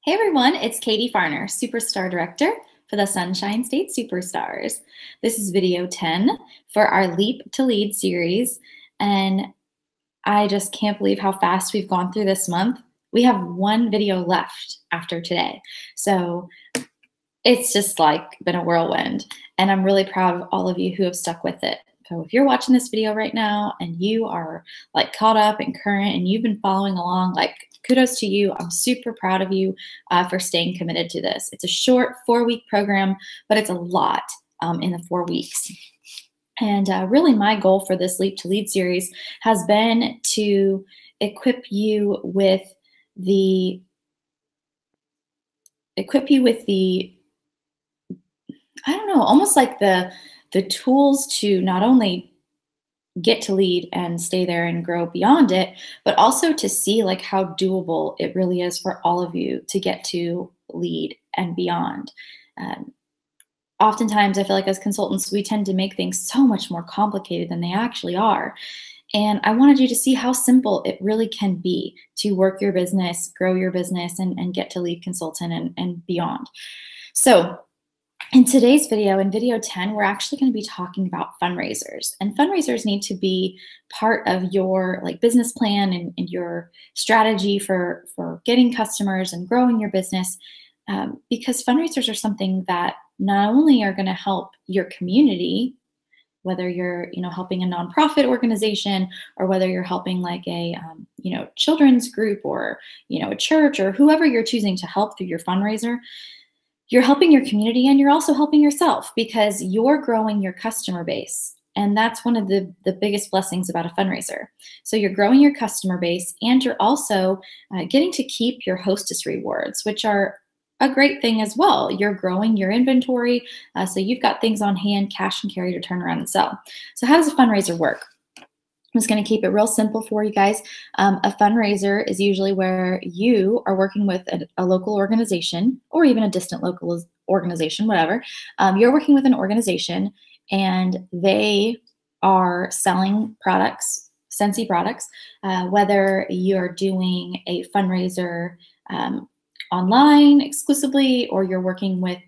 Hey everyone, it's Katie Farner, Superstar Director for the Sunshine State Superstars. This is video 10 for our Leap to Lead series, and I just can't believe how fast we've gone through this month. We have one video left after today, so it's just like been a whirlwind, and I'm really proud of all of you who have stuck with it. So if you're watching this video right now and you are like caught up and current and you've been following along, like kudos to you. I'm super proud of you for staying committed to this. It's a short 4-week program, but it's a lot in the 4 weeks. And really my goal for this Leap to Lead series has been to equip you with the I don't know, almost like the tools to not only get to lead and stay there and grow beyond it, but also to see like how doable it really is for all of you to get to lead and beyond. Oftentimes, I feel like as consultants, we tend to make things so much more complicated than they actually are. And I wanted you to see how simple it really can be to work your business, grow your business, and get to lead consultant and beyond. So in today's video, in video 10, we're actually going to be talking about fundraisers. And fundraisers need to be part of your like business plan and your strategy for getting customers and growing your business, because fundraisers are something that not only are going to help your community, whether you're helping a nonprofit organization or whether you're helping like a children's group or a church or whoever you're choosing to help through your fundraiser. You're helping your community and you're also helping yourself because you're growing your customer base. And that's one of the biggest blessings about a fundraiser. So you're growing your customer base and you're also getting to keep your hostess rewards, which are a great thing as well. You're growing your inventory. So you've got things on hand, cash and carry to turn around and sell. So how does a fundraiser work? I'm just going to keep it real simple for you guys. A fundraiser is usually where you are working with a local organization or even a distant local organization, whatever. You're working with an organization and they are selling products, Scentsy products, whether you're doing a fundraiser online exclusively, or you're working with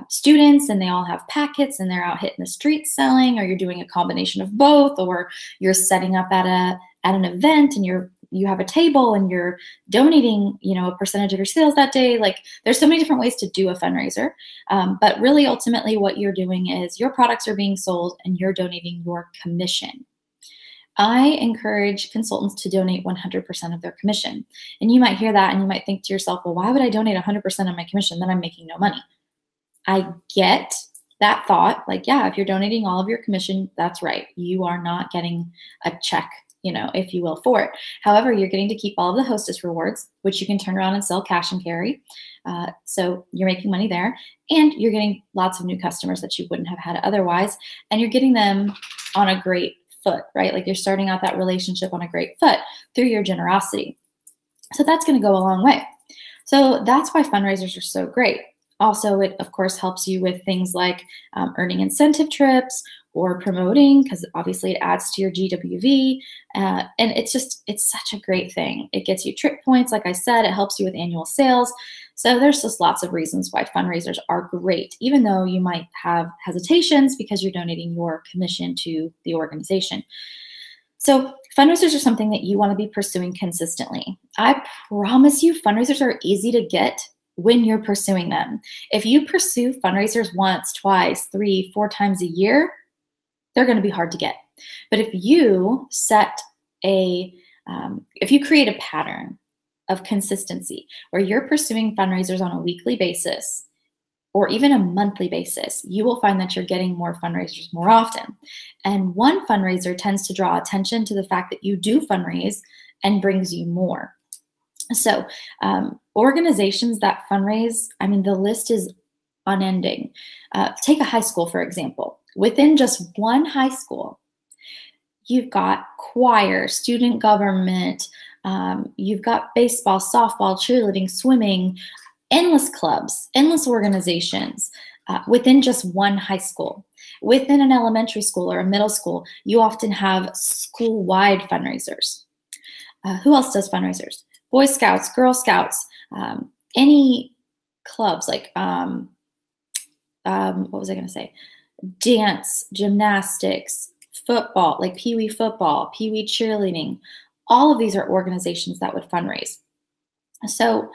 students and they all have packets and they're out hitting the streets selling, or you're doing a combination of both, or you're setting up at an event and you have a table and you're donating a percentage of your sales that day. Like there's so many different ways to do a fundraiser, but really ultimately what you're doing is your products are being sold and you're donating your commission. I encourage consultants to donate 100% of their commission. And you might hear that and you might think to yourself, well, why would I donate 100% of my commission? Then I'm making no money. I get that thought. Like, yeah, if you're donating all of your commission, that's right. You are not getting a check, if you will, for it. However, you're getting to keep all of the hostess rewards, which you can turn around and sell cash and carry. So you're making money there and you're getting lots of new customers that you wouldn't have had otherwise. And you're getting them on a great foot, right? Like you're starting out that relationship on a great foot through your generosity. So that's going to go a long way. So that's why fundraisers are so great. Also, it of course helps you with things like earning incentive trips or promoting, because obviously it adds to your GWV. And it's such a great thing. It gets you trip points. Like I said, it helps you with annual sales. So there's just lots of reasons why fundraisers are great, even though you might have hesitations because you're donating your commission to the organization. So fundraisers are something that you want to be pursuing consistently. I promise you fundraisers are easy to get when you're pursuing them. If you pursue fundraisers once, twice, 3, 4 times a year, they're going to be hard to get. But if you if you create a pattern of consistency where you're pursuing fundraisers on a weekly basis or even a monthly basis, you will find that you're getting more fundraisers more often. And one fundraiser tends to draw attention to the fact that you do fundraise and brings you more. So organizations that fundraise, the list is unending. Take a high school, for example. Within just one high school, you've got choir, student government, you've got baseball, softball, cheerleading, swimming, endless clubs, endless organizations within just one high school. Within an elementary school or a middle school, you often have school-wide fundraisers. Who else does fundraisers? Boy Scouts, Girl Scouts, any clubs like what was I going to say? Dance, gymnastics, football, like Pee Wee football, Pee Wee cheerleading. All of these are organizations that would fundraise. So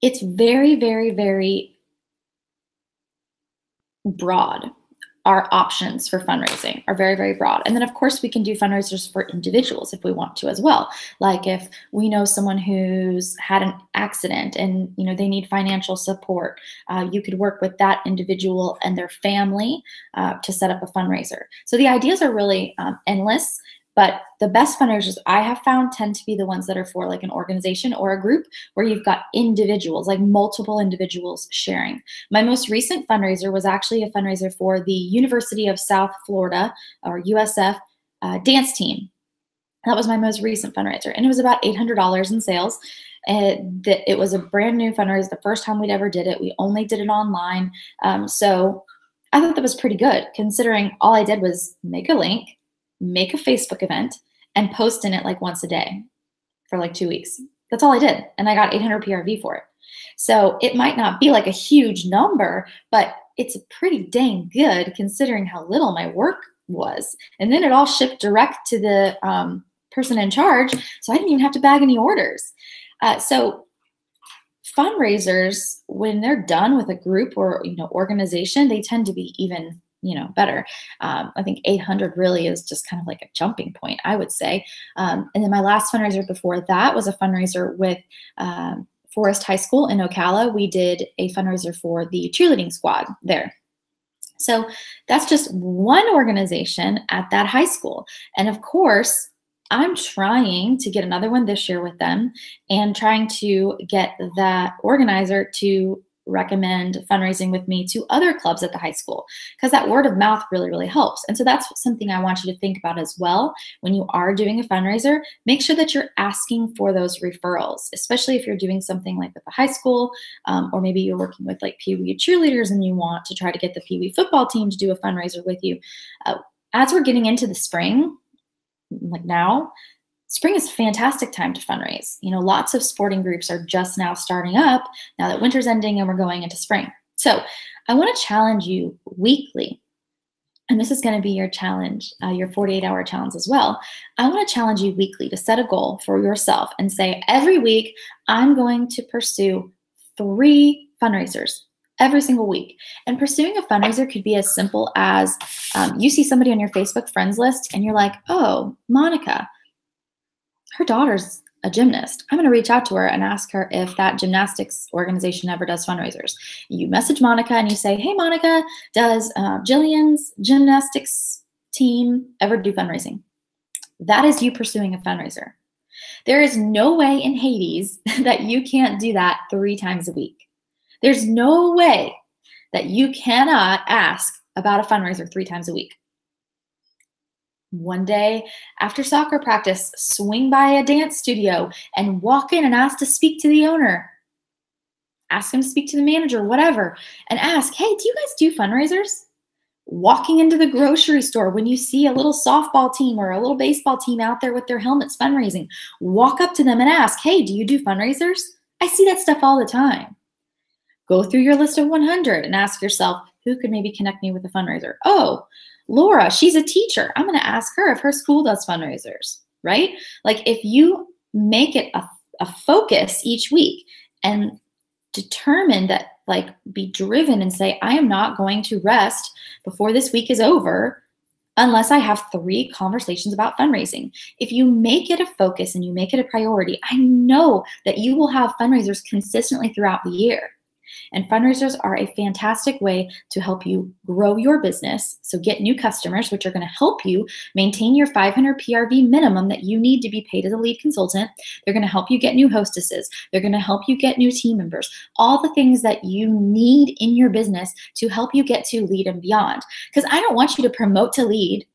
it's very, very, very broad. Our options for fundraising are very, very broad. And then, of course, we can do fundraisers for individuals if we want to as well. Like if we know someone who's had an accident and they need financial support, you could work with that individual and their family to set up a fundraiser. So the ideas are really endless. But the best fundraisers I have found tend to be the ones that are for like an organization or a group where you've got individuals, like multiple individuals sharing. My most recent fundraiser was actually a fundraiser for the University of South Florida, or USF, dance team. That was my most recent fundraiser, and it was about $800 in sales. It was a brand new fundraiser, the first time we'd ever did it. We only did it online. So I thought that was pretty good, considering all I did was make a link, make a Facebook event, and post in it like once a day for like 2 weeks. That's all I did. And I got 800 PRV for it. So it might not be like a huge number, but it's pretty dang good considering how little my work was. And then it all shipped direct to the person in charge. So I didn't even have to bag any orders. So fundraisers, when they're done with a group or organization, they tend to be even better. I think 800 really is just kind of like a jumping point, I would say. And then my last fundraiser before that was a fundraiser with Forest High School in Ocala. We did a fundraiser for the cheerleading squad there. So that's just one organization at that high school. And of course, I'm trying to get another one this year with them and trying to get that organizer to recommend fundraising with me to other clubs at the high school, because that word of mouth really, really helps. And so that's something I want you to think about as well. When you are doing a fundraiser, make sure that you're asking for those referrals, especially if you're doing something like at the high school, or maybe you're working with like Pee Wee cheerleaders and you want to try to get the Pee Wee football team to do a fundraiser with you. As we're getting into the spring, like now, spring is a fantastic time to fundraise. Lots of sporting groups are just now starting up now that winter's ending and we're going into spring. So I want to challenge you weekly, and this is going to be your challenge, your 48-hour challenge as well. I want to challenge you weekly to set a goal for yourself and say, every week, I'm going to pursue 3 fundraisers every single week. And pursuing a fundraiser could be as simple as you see somebody on your Facebook friends list and you're like, oh, Monica, her daughter's a gymnast. I'm going to reach out to her and ask her if that gymnastics organization ever does fundraisers. You message Monica and you say, hey, Monica, does Jillian's gymnastics team ever do fundraising? That is you pursuing a fundraiser. There is no way in Hades that you can't do that 3 times a week. There's no way that you cannot ask about a fundraiser 3 times a week. One day after soccer practice, swing by a dance studio and walk in and ask to speak to the owner. Ask him to speak to the manager, whatever, and ask, hey, do you guys do fundraisers? Walking into the grocery store when you see a little softball team or a little baseball team out there with their helmets fundraising, walk up to them and ask, hey, do you do fundraisers? I see that stuff all the time. Go through your list of 100 and ask yourself, who could maybe connect me with a fundraiser? Oh, Laura, she's a teacher. I'm going to ask her if her school does fundraisers, right? Like if you make it a focus each week and determine that, like be driven and say, I am not going to rest before this week is over unless I have 3 conversations about fundraising. If you make it a focus and you make it a priority, I know that you will have fundraisers consistently throughout the year. And fundraisers are a fantastic way to help you grow your business. So get new customers, which are going to help you maintain your 500 PRV minimum that you need to be paid as a lead consultant. They're going to help you get new hostesses. They're going to help you get new team members. All the things that you need in your business to help you get to lead and beyond. Because I don't want you to promote to lead.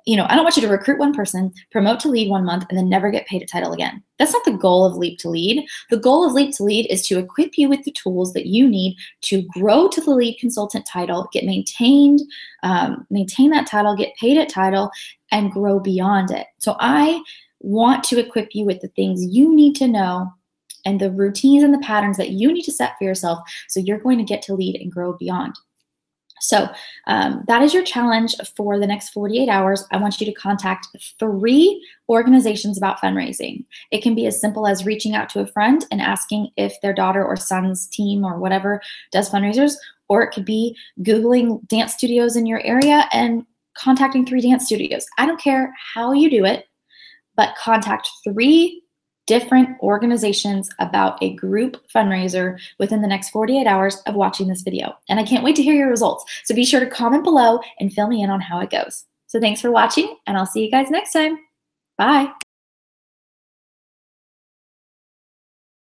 I don't want you to recruit one person, promote to lead 1 month, and then never get paid a title again. That's not the goal of Leap to Lead. The goal of Leap to Lead is to equip you with the tools that you need to grow to the lead consultant title, get maintained, maintain that title, get paid at title, and grow beyond it. So I want to equip you with the things you need to know and the routines and the patterns that you need to set for yourself so you're going to get to lead and grow beyond. So that is your challenge for the next 48 hours. I want you to contact 3 organizations about fundraising. It can be as simple as reaching out to a friend and asking if their daughter or son's team or whatever does fundraisers, or it could be Googling dance studios in your area and contacting 3 dance studios. I don't care how you do it, but contact 3 different organizations about a group fundraiser within the next 48 hours of watching this video. And I can't wait to hear your results. So be sure to comment below and fill me in on how it goes. So thanks for watching, and I'll see you guys next time. Bye.